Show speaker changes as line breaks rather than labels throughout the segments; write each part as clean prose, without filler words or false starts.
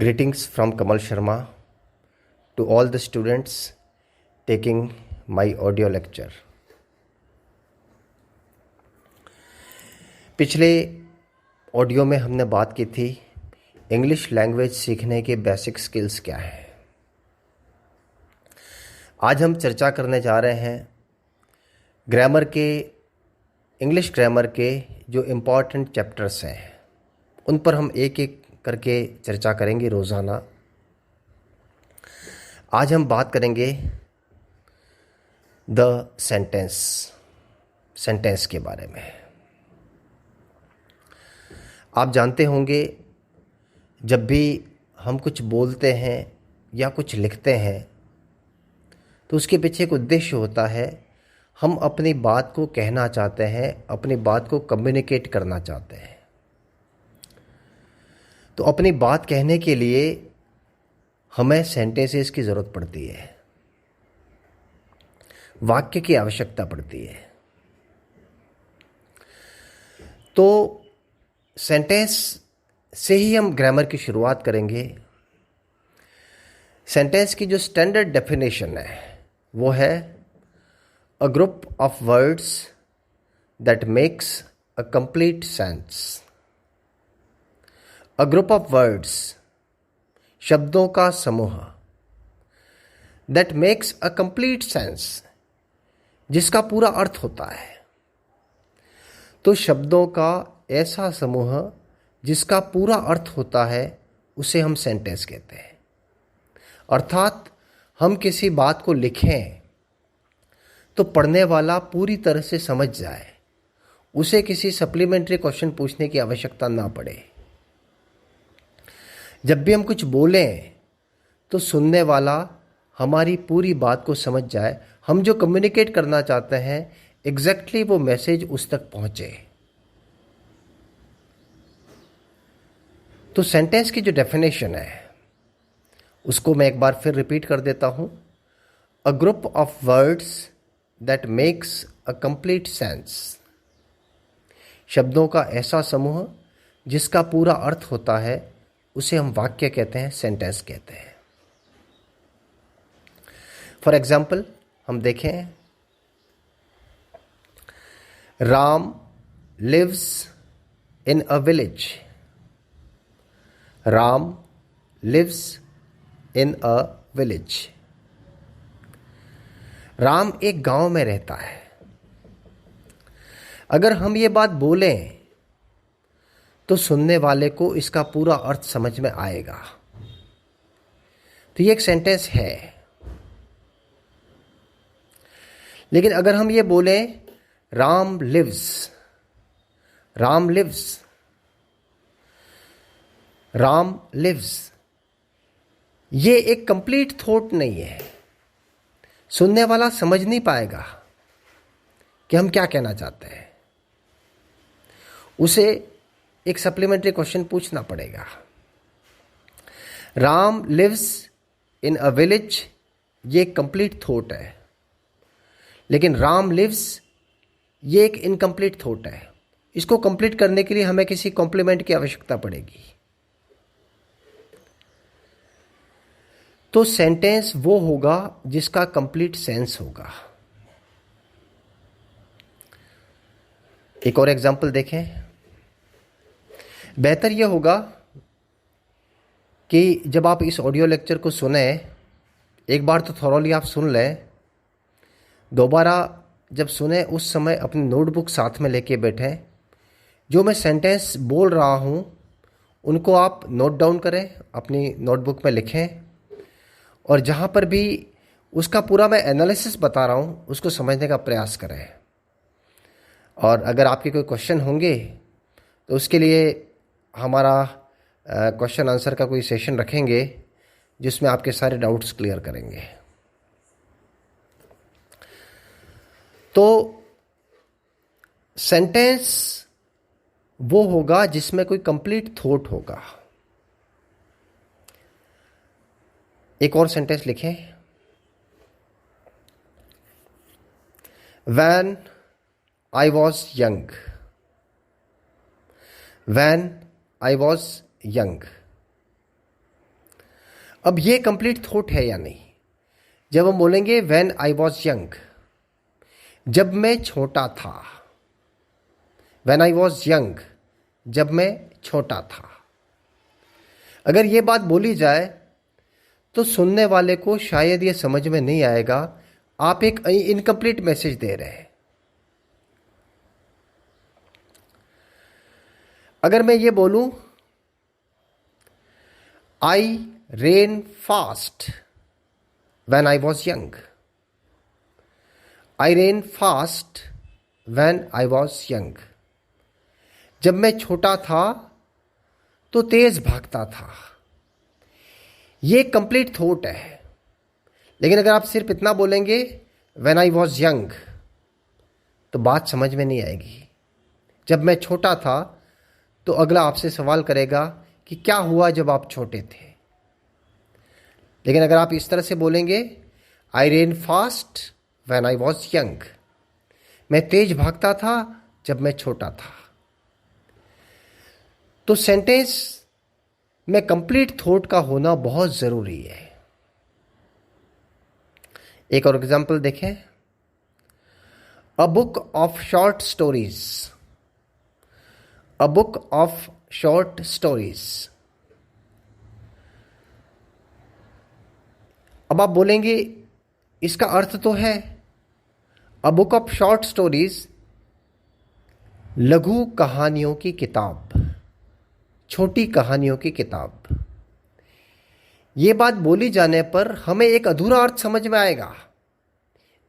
Greetings from Kamal Sharma to all the students taking my audio lecture. पिछले audio में हमने बात की थी इंग्लिश लैंग्वेज सीखने के बेसिक स्किल्स क्या हैं। आज हम चर्चा करने जा रहे हैं इंग्लिश ग्रामर के जो इम्पॉर्टेंट चैप्टर्स हैं उन पर हम एक एक करके चर्चा करेंगे रोज़ाना। आज हम बात करेंगे द सेंटेंस के बारे में। आप जानते होंगे जब भी हम कुछ बोलते हैं या कुछ लिखते हैं तो उसके पीछे एक उद्देश्य होता है। हम अपनी बात को कहना चाहते हैं, अपनी बात को कम्युनिकेट करना चाहते हैं। तो अपनी बात कहने के लिए हमें सेंटेंसेस की ज़रूरत पड़ती है, वाक्य की आवश्यकता पड़ती है। तो सेंटेंस से ही हम ग्रामर की शुरुआत करेंगे। सेंटेंस की जो स्टैंडर्ड डेफिनेशन है वो है a group of words that makes a complete sense. A group of words, शब्दों का समूह, that makes a complete sense, जिसका पूरा अर्थ होता है। तो शब्दों का ऐसा समूह जिसका पूरा अर्थ होता है उसे हम सेंटेंस कहते हैं। अर्थात हम किसी बात को लिखें तो पढ़ने वाला पूरी तरह से समझ जाए, उसे किसी सप्लीमेंट्री क्वेश्चन पूछने की आवश्यकता ना पड़े। जब भी हम कुछ बोलें तो सुनने वाला हमारी पूरी बात को समझ जाए, हम जो कम्युनिकेट करना चाहते हैं एग्जैक्टली वो मैसेज उस तक पहुंचे। तो सेंटेंस की जो डेफिनेशन है उसको मैं एक बार फिर रिपीट कर देता हूं। A group of words that makes a complete sense, शब्दों का ऐसा समूह जिसका पूरा अर्थ होता है उसे हम वाक्य कहते हैं, सेंटेंस कहते हैं। फॉर एग्जाम्पल हम देखें, Ram lives in a village. Ram lives in a village. Ram एक गांव में रहता है। अगर हम ये बात बोलें तो सुनने वाले को इसका पूरा अर्थ समझ में आएगा। तो ये एक सेंटेंस है। लेकिन अगर हम ये बोलें Ram lives, Ram lives, Ram lives, ये एक कंप्लीट थॉट नहीं है। सुनने वाला समझ नहीं पाएगा कि हम क्या कहना चाहते हैं। उसे एक सप्लीमेंट्री क्वेश्चन पूछना पड़ेगा। Ram lives in a village, ये एक कंप्लीट थॉट है। लेकिन राम लिव्स ये एक इनकम्प्लीट थॉट है। इसको कंप्लीट करने के लिए हमें किसी कॉम्प्लीमेंट की आवश्यकता पड़ेगी। तो सेंटेंस वो होगा जिसका कंप्लीट सेंस होगा। एक और एग्जांपल देखें। बेहतर यह होगा कि जब आप इस ऑडियो लेक्चर को सुने, एक बार तो थॉरोली आप सुन लें, दोबारा जब सुने उस समय अपनी नोटबुक साथ में लेके बैठें। जो मैं सेंटेंस बोल रहा हूँ उनको आप नोट डाउन करें, अपनी नोटबुक में लिखें, और जहाँ पर भी उसका पूरा मैं एनालिसिस बता रहा हूँ उसको समझने का प्रयास करें। और अगर आपके कोई क्वेश्चन होंगे तो उसके लिए हमारा क्वेश्चन आंसर का कोई सेशन रखेंगे जिसमें आपके सारे डाउट्स क्लियर करेंगे। तो सेंटेंस वो होगा जिसमें कोई कंप्लीट थॉट होगा। एक और सेंटेंस लिखें। When I was young, when I was young, अब ये कंप्लीट थॉट है या नहीं? जब हम बोलेंगे व्हेन आई वॉज यंग, जब मैं छोटा था, व्हेन आई वॉज यंग, जब मैं छोटा था, अगर ये बात बोली जाए तो सुनने वाले को शायद ये समझ में नहीं आएगा आप एक इनकम्प्लीट मैसेज दे रहे हैं। अगर मैं ये बोलूं I ran fast when I was young, I ran fast when I was young, जब मैं छोटा था तो तेज भागता था, ये कंप्लीट थॉट है। लेकिन अगर आप सिर्फ इतना बोलेंगे व्हेन आई वॉज यंग तो बात समझ में नहीं आएगी। जब मैं छोटा था तो अगला आपसे सवाल करेगा कि क्या हुआ जब आप छोटे थे। लेकिन अगर आप इस तरह से बोलेंगे I ran fast when I was young, मैं तेज भागता था जब मैं छोटा था, तो सेंटेंस में कंप्लीट थॉट का होना बहुत जरूरी है। एक और एग्जांपल देखें, अ book of short stories, a book of short stories. अब आप बोलेंगे इसका अर्थ तो है, अ बुक ऑफ शॉर्ट स्टोरीज लघु कहानियों की किताब, छोटी कहानियों की किताब। ये बात बोली जाने पर हमें एक अधूरा अर्थ समझ में आएगा,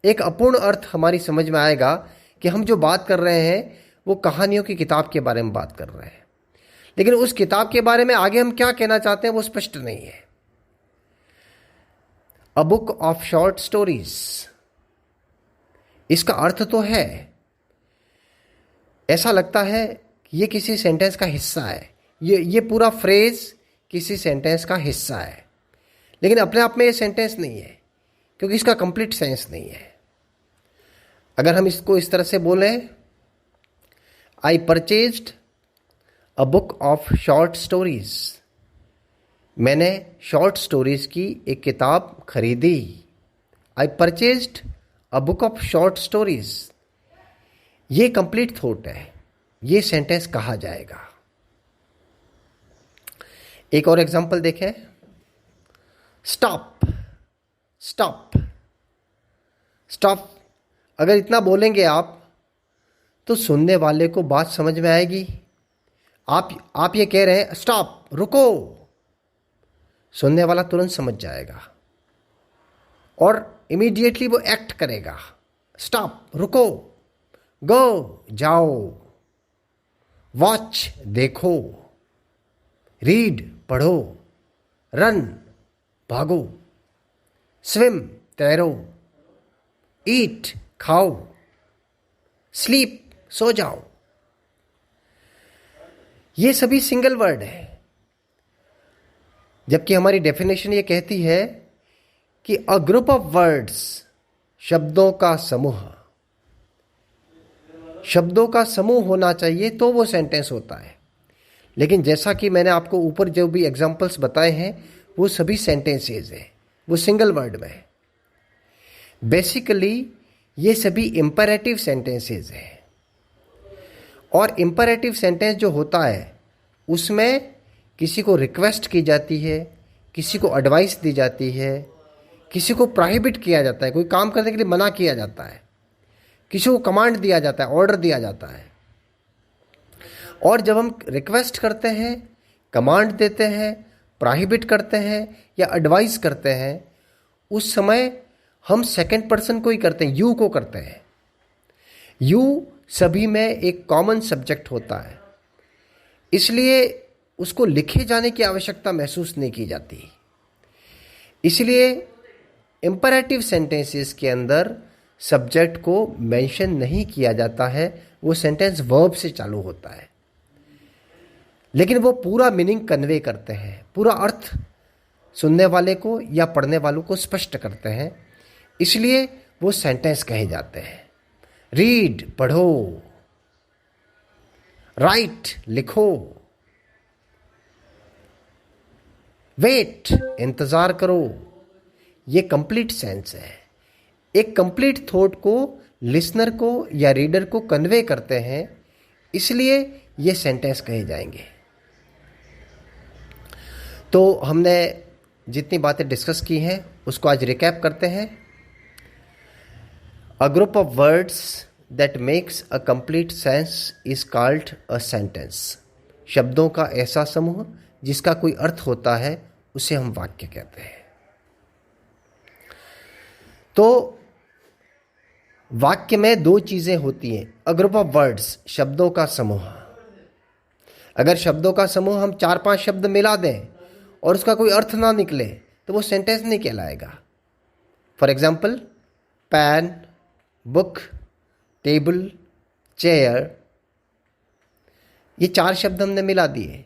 एक अपूर्ण अर्थ हमारी समझ में आएगा कि हम जो बात कर रहे हैं वो कहानियों की किताब के बारे में बात कर रहे हैं। लेकिन उस किताब के बारे में आगे हम क्या कहना चाहते हैं वो स्पष्ट नहीं है। अ बुक ऑफ शॉर्ट स्टोरीज, इसका अर्थ तो है, ऐसा लगता है कि ये किसी सेंटेंस का हिस्सा है, ये पूरा फ्रेज किसी सेंटेंस का हिस्सा है, लेकिन अपने आप में ये सेंटेंस नहीं है क्योंकि इसका कंप्लीट सेंस नहीं है। अगर हम इसको इस तरह से बोलें, I purchased a book of short stories, मैंने शॉर्ट स्टोरीज की एक किताब खरीदी। I purchased a book of short stories, ये कंप्लीट थॉट है, ये सेंटेंस कहा जाएगा। एक और एग्जांपल देखें, स्टॉप, स्टॉप, स्टॉप। अगर इतना बोलेंगे आप तो सुनने वाले को बात समझ में आएगी। आप ये कह रहे हैं स्टॉप, रुको, सुनने वाला तुरंत समझ जाएगा और इमीडिएटली वो एक्ट करेगा। स्टॉप, रुको, गो, जाओ, वॉच, देखो, रीड, पढ़ो, रन, भागो, स्विम, तैरो, ईट, खाओ, स्लीप, सो जाओ। ये सभी सिंगल वर्ड है, जबकि हमारी डेफिनेशन ये कहती है कि अ ग्रुप ऑफ वर्ड्स, शब्दों का समूह, शब्दों का समूह होना चाहिए तो वो सेंटेंस होता है। लेकिन जैसा कि मैंने आपको ऊपर जो भी एग्जाम्पल्स बताए हैं वो सभी सेंटेंसेस हैं, वो सिंगल वर्ड में है। बेसिकली ये सभी इंपैरेटिव सेंटेंसेस हैं, और इंपैरेटिव सेंटेंस जो होता है उसमें किसी को रिक्वेस्ट की जाती है, किसी को एडवाइस दी जाती है, किसी को प्रोहिबिट किया जाता है, कोई काम करने के लिए मना किया जाता है, किसी को कमांड दिया जाता है, ऑर्डर दिया जाता है। और जब हम रिक्वेस्ट करते हैं, कमांड देते हैं, प्रोहिबिट करते हैं या एडवाइस करते हैं, उस समय हम सेकंड पर्सन को ही करते हैं, यू को करते हैं। यू सभी में एक कॉमन सब्जेक्ट होता है, इसलिए उसको लिखे जाने की आवश्यकता महसूस नहीं की जाती। इसलिए इंपैरेटिव सेंटेंसेस के अंदर सब्जेक्ट को मेंशन नहीं किया जाता है, वो सेंटेंस वर्ब से चालू होता है, लेकिन वो पूरा मीनिंग कन्वे करते हैं, पूरा अर्थ सुनने वाले को या पढ़ने वालों को स्पष्ट करते हैं, इसलिए वो सेंटेंस कहे जाते हैं। रीड, पढ़ो, राइट, लिखो, वेट, इंतज़ार करो, ये कंप्लीट सेंस है। एक कंप्लीट थॉट को लिसनर को या रीडर को कन्वे करते हैं, इसलिए ये सेंटेंस कहे जाएंगे। तो हमने जितनी बातें डिस्कस की हैं उसको आज रिकैप करते हैं। A group of words that makes a complete sense is called a sentence. शब्दों का ऐसा समूह जिसका कोई अर्थ होता है उसे हम वाक्य कहते हैं। तो वाक्य में दो चीजें होती हैं। अ ग्रुप ऑफ वर्ड्स, शब्दों का समूह। अगर शब्दों का समूह हम 4-5 शब्द मिला दें और उसका कोई अर्थ ना निकले तो वो सेंटेंस नहीं कहलाएगा। For example, pan, book, table, chair, ये 4 शब्द हमने मिला दिए,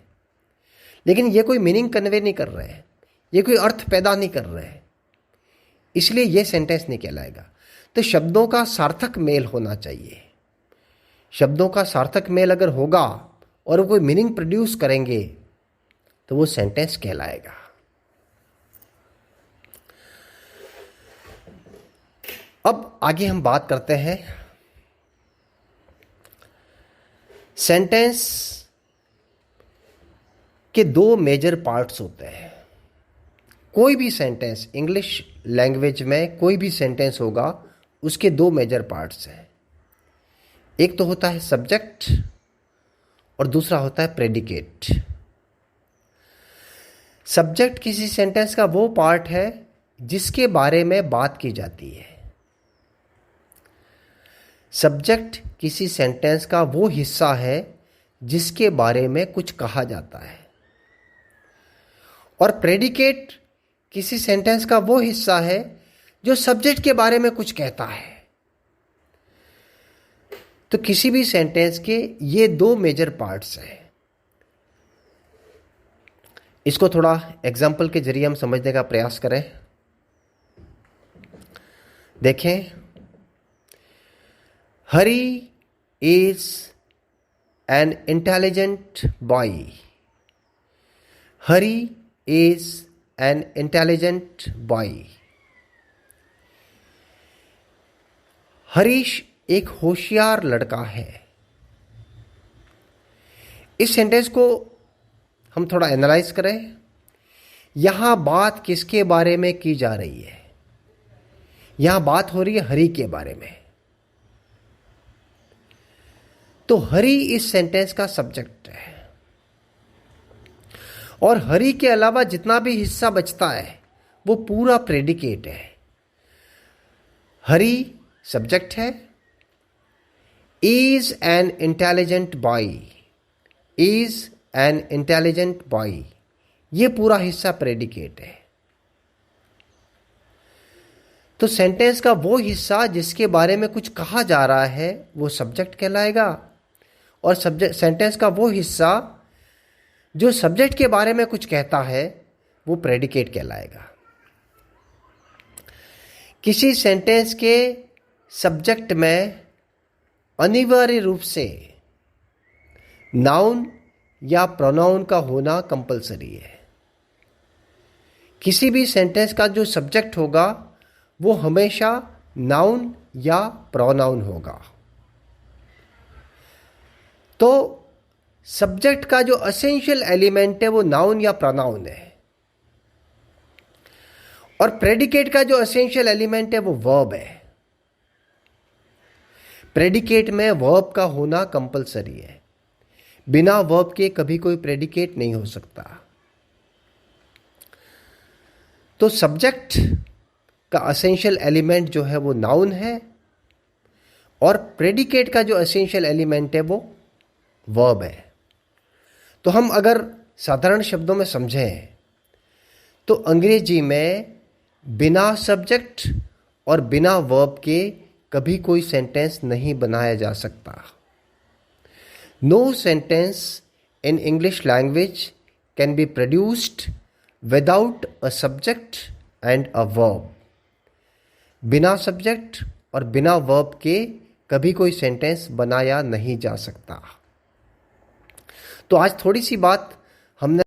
लेकिन ये कोई मीनिंग कन्वे नहीं कर रहे हैं, ये कोई अर्थ पैदा नहीं कर रहे हैं, इसलिए ये सेंटेंस नहीं कहलाएगा। तो शब्दों का सार्थक मेल होना चाहिए। शब्दों का सार्थक मेल अगर होगा और वो कोई मीनिंग प्रोड्यूस करेंगे तो वो सेंटेंस कहलाएगा। अब आगे हम बात करते हैं सेंटेंस के 2 मेजर पार्ट्स होते हैं। कोई भी सेंटेंस, इंग्लिश लैंग्वेज में कोई भी सेंटेंस होगा, उसके 2 मेजर पार्ट्स हैं। एक तो होता है सब्जेक्ट और दूसरा होता है प्रेडिकेट। सब्जेक्ट किसी सेंटेंस का वो पार्ट है जिसके बारे में बात की जाती है। सब्जेक्ट किसी सेंटेंस का वो हिस्सा है जिसके बारे में कुछ कहा जाता है, और प्रेडिकेट किसी सेंटेंस का वो हिस्सा है जो सब्जेक्ट के बारे में कुछ कहता है। तो किसी भी सेंटेंस के ये 2 मेजर पार्ट्स हैं। इसको थोड़ा एग्जाम्पल के जरिए हम समझने का प्रयास करें। देखें, Hari is an intelligent boy. Hari is an intelligent boy. Harish एक होशियार लड़का है। इस सेंटेंस को हम थोड़ा एनालाइज करें। यहां बात किसके बारे में की जा रही है? यहां बात हो रही है हरी के बारे में। तो हरी इस सेंटेंस का सब्जेक्ट है, और हरी के अलावा जितना भी हिस्सा बचता है वो पूरा प्रेडिकेट है। हरी सब्जेक्ट है, is an intelligent boy, is an intelligent boy, ये पूरा हिस्सा प्रेडिकेट है। तो सेंटेंस का वो हिस्सा जिसके बारे में कुछ कहा जा रहा है वो सब्जेक्ट कहलाएगा, और सेंटेंस का वो हिस्सा जो सब्जेक्ट के बारे में कुछ कहता है वो प्रेडिकेट कहलाएगा। किसी सेंटेंस के सब्जेक्ट में अनिवार्य रूप से नाउन या प्रोनाउन का होना कंपलसरी है। किसी भी सेंटेंस का जो सब्जेक्ट होगा वो हमेशा नाउन या प्रोनाउन होगा। तो सब्जेक्ट का जो एसेंशियल एलिमेंट है वो नाउन या प्रोनाउन है, और प्रेडिकेट का जो एसेंशियल एलिमेंट है वो वर्ब है। प्रेडिकेट में वर्ब का होना कंपलसरी है। बिना वर्ब के कभी कोई प्रेडिकेट नहीं हो सकता। तो सब्जेक्ट का एसेंशियल एलिमेंट जो है वो नाउन है, और प्रेडिकेट का जो एसेंशियल एलिमेंट है वो वर्ब है। तो हम अगर साधारण शब्दों में समझें तो अंग्रेजी में बिना सब्जेक्ट और बिना वर्ब के कभी कोई सेंटेंस नहीं बनाया जा सकता। No sentence in English language can be produced without a subject and a verb. बिना सब्जेक्ट और बिना वर्ब के कभी कोई सेंटेंस बनाया नहीं जा सकता। तो आज थोड़ी सी बात हमने